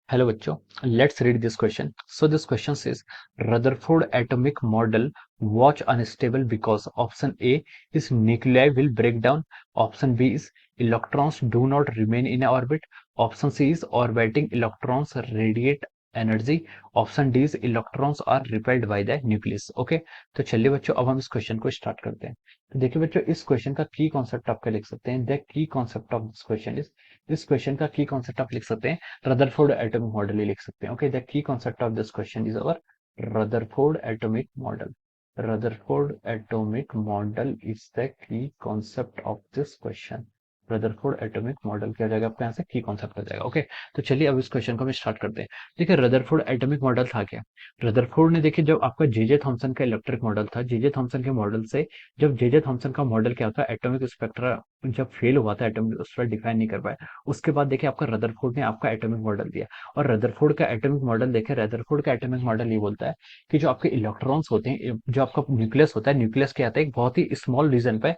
Hello बच्चों, let's read this question. So this question says Rutherford atomic model was unstable because option A is nuclei will break down, option B is electrons do not remain in orbit, option C is orbiting electrons radiate energy, option D is electrons are repelled by the nucleus. Okay, तो चलिए बच्चों अब हम इस question को start करते हैं। तो देखिए बच्चों, इस क्वेश्चन का की कॉन्सेप्ट आपका लिख सकते हैं। The key concept of this question is, इस क्वेश्चन का की कॉन्सेप्ट आप लिख सकते हैं रदरफोर्ड एटॉमिक मॉडल ही लिख सकते हैं। Okay, the key concept of this question is our Rutherford atomic model. Rutherford atomic model is the key concept of this question. Rutherford atomic model क्या हो जाएगा आपका, यहाँ से की कॉन्सेप्ट हो जाएगा। ओके, तो चलिए अब इस क्वेश्चन को हम स्टार्ट करते हैं। देखिए रदरफोर्ड एटॉमिक मॉडल था क्या। रदरफोर्ड ने, देखिए जब आपका जेजे थॉमसन का इलेक्ट्रिक मॉडल था, जेजे थॉमसन के मॉडल से, जब जेजे थॉमसन का मॉडल क्या था, एटॉमिक स्पेक्ट्रा जब फेल हुआ था, एटॉमिक स्पेक्ट्रा डिफाइन नहीं कर पाया, उसके बाद देखिए आपका रदरफोर्ड ने आपका एटॉमिक मॉडल दिया। और रदरफोर्ड का एटॉमिक मॉडल देखे, रदरफोर्ड का एटॉमिक मॉडल ये बोलता है कि जो आपके इलेक्ट्रॉन्स होते हैं, जो आपका न्यूक्लियस होता है, न्यूक्लियस क्या आता है, एक बहुत ही स्मॉल रीजन पे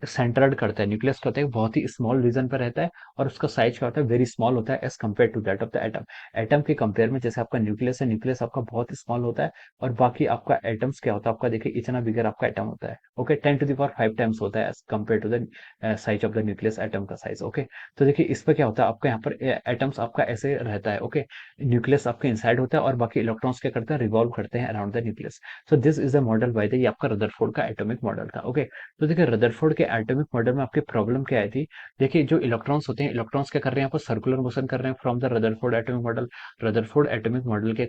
सेंटर्ड करता है। न्यूक्लियस क्या होता है, बहुत ही स्मॉल रीजन पर रहता है और उसका साइज क्या होता है, वेरी स्मॉल होता है as compare to that of the atom. Atom के कंपेयर में जैसे आपका न्यूक्लियस है, न्यूक्लियस आपका बहुत स्मॉल होता है और बाकी आपका एटम्स क्या होता है आपका, देखिए इतना बिगर आपका एटम होता है। Okay, 10 to the power 5 times होता है as compare to the size of the nucleus, atom का साइज। ओके, तो देखिए इस पर क्या होता है आपका, यहाँ पर एटम्स आपका ऐसे रहता है। ओके, न्यूक्लियस आपके इनसाइड होता है और बाकी इलेक्ट्रॉन्स क्या करते हैं, रिवॉल्व करते हैं around the nucleus. So this is the model by the, ये आपका रदरफोर्ड का एटॉमिक मॉडल था। ओके, तो देखिए रदरफोर्ड के एटॉमिक मॉडल में आपकी प्रॉब्लम क्या आई थी। देखिए जो इलेक्ट्रॉन्स होते हैं, इलेक्ट्रॉन्स क्या कर रहे हैं, यहाँ पर सर्कुलर मोशन कर रहे हैं from the Rutherford atomic model. Rutherford atomic model के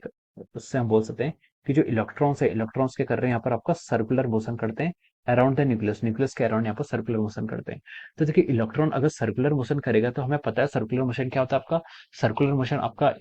उससे हम बोल सकते हैं कि जो इलेक्ट्रॉन्स है, इलेक्ट्रॉन्स क्या कर रहे हैं, यहाँ पर आपका सर्कुलर मोशन करते हैं अराउंड द न्यूक्लियस, न्यूक्लियस के अराउंड यहाँ पर सर्कुलर मोशन करते हैं। तो देखिए इलेक्ट्रॉन अगर सर्कुलर मोशन करेगा तो हमें पता है सर्कुलर मोशन क्या होता है आपका, सर्कुलर मोशन आपका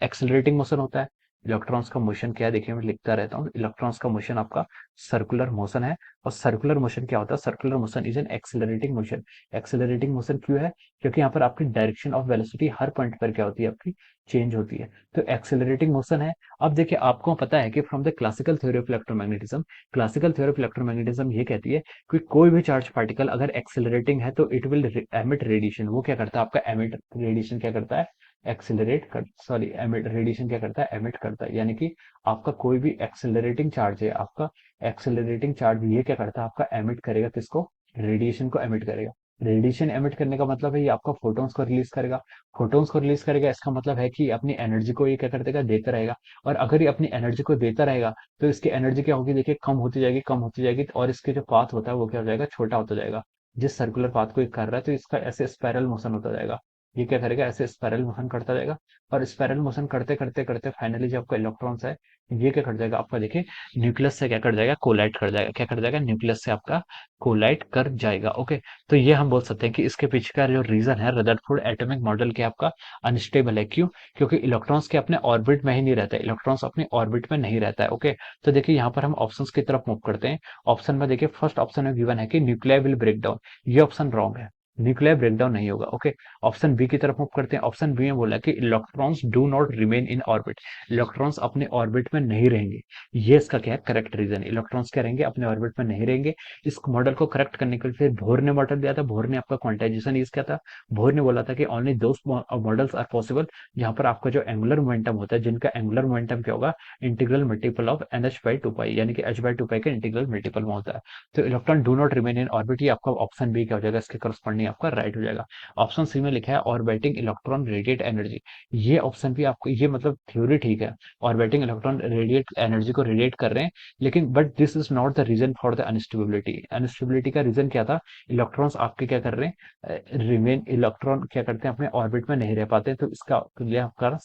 एक्सेलरेटिंग मोशन होता है। इलेक्ट्रॉन्स का मोशन क्या है, देखिए मैं लिखता रहता हूँ, इलेक्ट्रॉन्स का मोशन आपका सर्कुलर मोशन है। और सर्कुलर मोशन क्या होता है, circular motion is an accelerating motion. Accelerating motion क्यों है, क्योंकि यहाँ पर आपकी direction of velocity her point पर क्या होती है आपकी, चेंज होती है। तो एक्सेलरेटिंग मोशन है। अब देखिए आपको पता है कि from the classical theory of electromagnetism, classical theory of electromagnetism ये कहती है कि कोई भी चार्ज पार्टिकल अगर एक्सेलरेटिंग है तो इट विल एमिट रेडिएशन। वो क्या करता है आपका, एमिट रेडिएशन क्या करता है, एक्सेलरेट कर, सॉरी एमिट रेडिएशन क्या करता है, एमिट करता है। यानी कि आपका कोई भी एक्सेलरेटिंग चार्ज है, आपका एक्सेलरेटिंग चार्ज ये क्या करता है आपका, एमिट करेगा किसको, रेडिएशन को एमिट करेगा। रेडिएशन एमिट करने का मतलब है ये आपका फोटॉन्स को रिलीज करेगा। फोटॉन्स को रिलीज करेगा, इसका मतलब है कि अपनी एनर्जी को ये क्या कर देगा, देता रहेगा। और अगर ये अपनी एनर्जी को देता रहेगा तो इसकी एनर्जी क्या होगी, देखिए कम होती जाएगी, कम होती जाएगी, और इसके जो पाथ होता है वो क्या हो जाएगा, छोटा होता जाएगा। जिस सर्कुलर पाथ को ये कर रहा है तो इसका ऐसे स्पाइरल मोशन होता जाएगा। ये क्या करेगा, ऐसे स्पाइरल मोशन करता जाएगा। और स्पाइरल मोशन करते करते करते फाइनली जो आपका इलेक्ट्रॉन्स है, ये क्या कर जाएगा आपका, देखिए न्यूक्लियस से क्या कर जाएगा, कोलाइड कर जाएगा। क्या कर जाएगा, न्यूक्लियस से आपका कोलाइड कर जाएगा। ओके, तो ये हम बोल सकते हैं कि इसके पीछे का जो रीजन है, रदरफोर्ड एटॉमिक मॉडल के आपका अनस्टेबल है। क्यों, क्योंकि इलेक्ट्रॉन्स के अपने ऑर्बिट में ही नहीं रहता है, इलेक्ट्रॉन्स अपने ऑर्बिट में नहीं रहता है। ओके, तो देखिए यहाँ पर हम ऑप्शंस की तरफ मूव करते हैं। ऑप्शन में देखिए फर्स्ट ऑप्शन में गिवन है कि न्यूक्लियर विल ब्रेक डाउन, ये ऑप्शन रॉन्ग है, न्यूक्लियर ब्रेकडाउन नहीं होगा। ओके, ऑप्शन बी की तरफ मूव करते हैं। ऑप्शन बी में बोला कि electrons do not remain in orbit, electrons अपने ऑर्बिट में नहीं रहेंगे। ये इसका क्या है, करेक्ट रीजन, इलेक्ट्रॉन्स क्या रहेंगे, अपने ऑर्बिट में नहीं रहेंगे। इस मॉडल को करेक्ट करने के लिए फिर बोर ने मॉडल दिया था। बोर ने आपका क्वांटाइजेशन यूज किया था। बोर ने बोला था कि only those models are possible जहां पर आपका जो एंगुलर मोमेंटम होता है, जिनका एंगुलर मोमेंटम क्या होगा, integral multiple of n h by two pi, यानी कि एच बाई टू पाई का इंटीग्रल मल्टीपल में होता है। तो electron do not remain in orbit, ये आपका ऑप्शन बी क्या हो जाएगा, इसके करस्पॉन्डिंग आपका राइट हो जाएगा। ऑप्शन सी में लिखा है ऑर्बिटिंग इलेक्ट्रॉन रेडिएट एनर्जी, ये ऑप्शन भी आपको, ये मतलब थ्योरी ठीक है, ऑर्बिटिंग इलेक्ट्रॉन रेडिएट एनर्जी को रेडिएट कर रहे हैं, लेकिन but this is not the reason for the instability. Instability का रीजन क्या था, इलेक्ट्रॉन्स आपके क्या कर रहे हैं, रिमेन, इलेक्ट्रॉन क्या करते हैं, अपने ऑर्बिट में नहीं रह पाते। तो इसका लिए आपका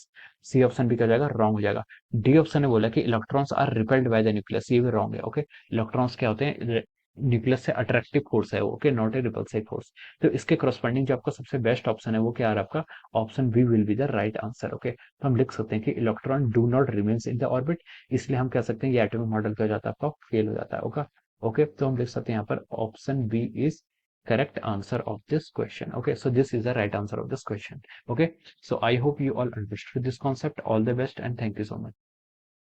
सी ऑप्शन भी क्या हो जाएगा, रॉन्ग हो जाएगा। डी ऑप्शन ने बोला कि electrons are repelled by the nucleus, ये भी रॉन्ग है। ओके, इलेक्ट्रॉन्स क्या होते हैं, न्यूक्लियस से अट्रैक्टिव फोर्स है वो, okay, not a repulsive force. तो इसके करस्पॉन्डिंग जो आपका सबसे बेस्ट ऑप्शन है वो क्या आ रहा है आपका, option B will be the right answer. Okay, तो हम लिख सकते हैं कि electron do not remains in the orbit, इसलिए हम कह सकते हैं ये एटॉमिक मॉडल क्या हो जाता है आपका, फेल हो जाता है। ओके, ओके, तो हम लिख सकते हैं यहाँ पर option B is correct answer of this question. Okay, so this is the right answer of this question. Okay, so I hope you all understood this concept. All the best and thank you so much.